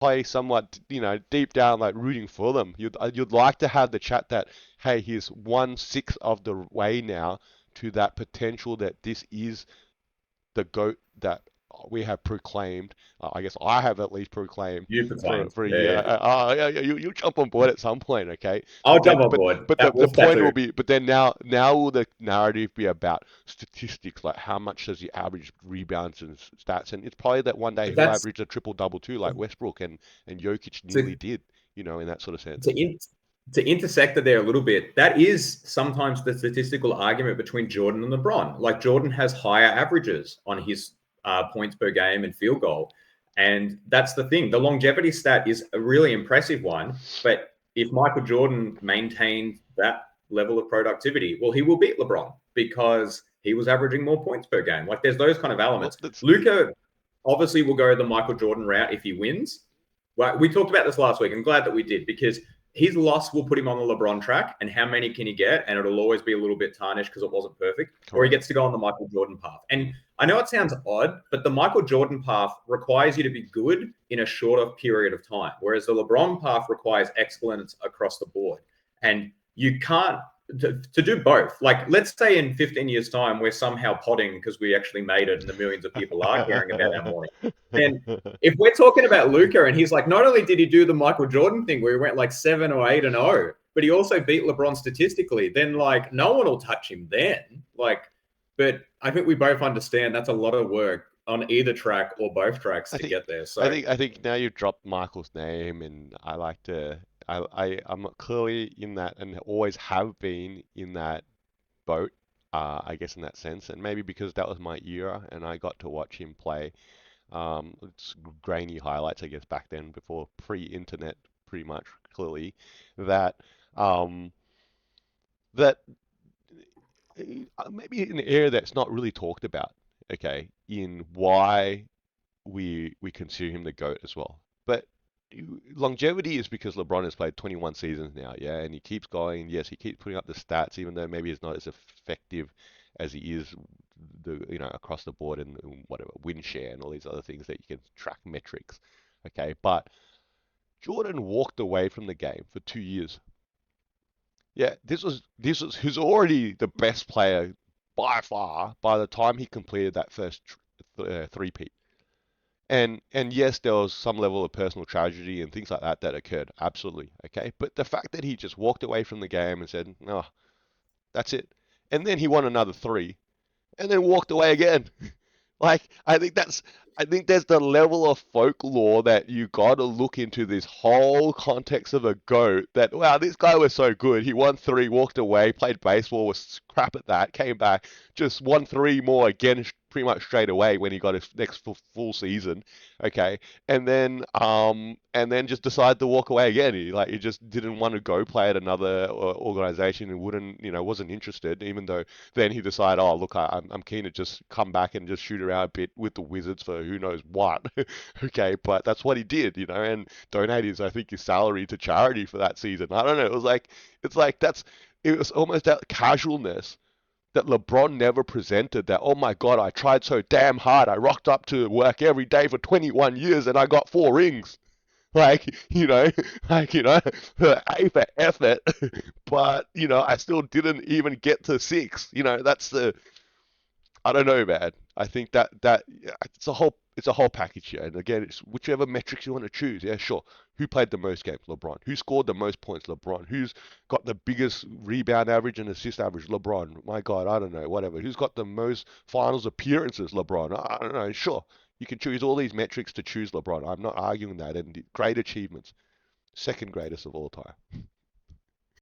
play somewhat, deep down like rooting for them. You'd like to have the chat that, hey, he's 1/6 of the way now to that potential that this is the GOAT that we have proclaimed. I guess I have at least proclaimed You for proclaimed. a Yeah, year. yeah. Yeah, yeah, you jump on board at some point, okay? I'll But jump then, on but board. but the That the wolf point will tattoo. be, but then now will the narrative be about statistics, like how much does he average rebounds and stats, and it's probably that one day But he'll that's average a triple double too, like Westbrook and Jokic nearly to did, in that sort of sense. to in, to intersect it there a little bit. That is sometimes the statistical argument between Jordan and LeBron. Like Jordan has higher averages on his points per game and field goal, and that's the thing. The longevity stat is a really impressive one, but if Michael Jordan maintained that level of productivity, well, he will beat LeBron because he was averaging more points per game. Like there's those kind of Well, elements. that's Luka obviously will go the Michael Jordan route if he wins. Well, we talked about this last week. I'm glad that we did because his loss will put him on the LeBron track, and how many can he get? And it'll always be a little bit tarnished because it wasn't perfect, or he correct. gets to go on the Michael Jordan path. And I know it sounds odd, but the Michael Jordan path requires you to be good in a shorter period of time, whereas the LeBron path requires excellence across the board. And you can't to do both. Like, let's say in 15 years' time, we're somehow potting because we actually made it and the millions of people are caring about our morning. Then if we're talking about Luca and he's like, not only did he do the Michael Jordan thing where he went like 7 or 8 and 0, but he also beat LeBron statistically, then like no one will touch him then. Like, but I think we both understand that's a lot of work on either track or both tracks I to think get there. I So think I think now you've dropped Michael's name, and I like to. I'm clearly in that, and always have been in that boat. I guess in that sense, and maybe because that was my era, and I got to watch him play. It's grainy highlights, I guess, back then, before pre-internet, pretty much clearly that um, that maybe an area that's not really talked about. Okay, in why we consider him the GOAT as well. But longevity is because LeBron has played 21 seasons now, yeah, and he keeps going. Yes, he keeps putting up the stats, even though maybe he's not as effective as he is across the board and whatever win share and all these other things that you can track metrics. Okay, but Jordan walked away from the game for 2 years. Yeah, this was who's already the best player by far by the time he completed that first three-peat. And yes, there was some level of personal tragedy and things like that that occurred. Absolutely. Okay. But the fact that he just walked away from the game and said, no, that's it. And then he won another three and then walked away again. Like, I think there's the level of folklore that you got to look into this whole context of a goat. That wow, this guy was so good. He won three, walked away, played baseball, was crap at that, came back, just won three more again, pretty much straight away when he got his next full season. Okay, and then just decided to walk away again. He just didn't want to go play at another organization and wouldn't, wasn't interested, even though then he decided, oh, look, I'm keen to just come back and just shoot around a bit with the Wizards for who knows what. Okay, but that's what he did, and donate I think, his salary to charity for that season. I don't know. It was almost that casualness that LeBron never presented. That, oh my God, I tried so damn hard. I rocked up to work every day for 21 years and I got four rings. Like, A for effort, but, I still didn't even get to six. That's I don't know, man. I think that yeah, it's a whole package here. And again, it's whichever metrics you want to choose. Yeah, sure. Who played the most games? LeBron. Who scored the most points? LeBron. Who's got the biggest rebound average and assist average? LeBron. My God, I don't know. Whatever. Who's got the most finals appearances? LeBron. I don't know. Sure. You can choose all these metrics to choose LeBron. I'm not arguing that. And great achievements. Second greatest of all time.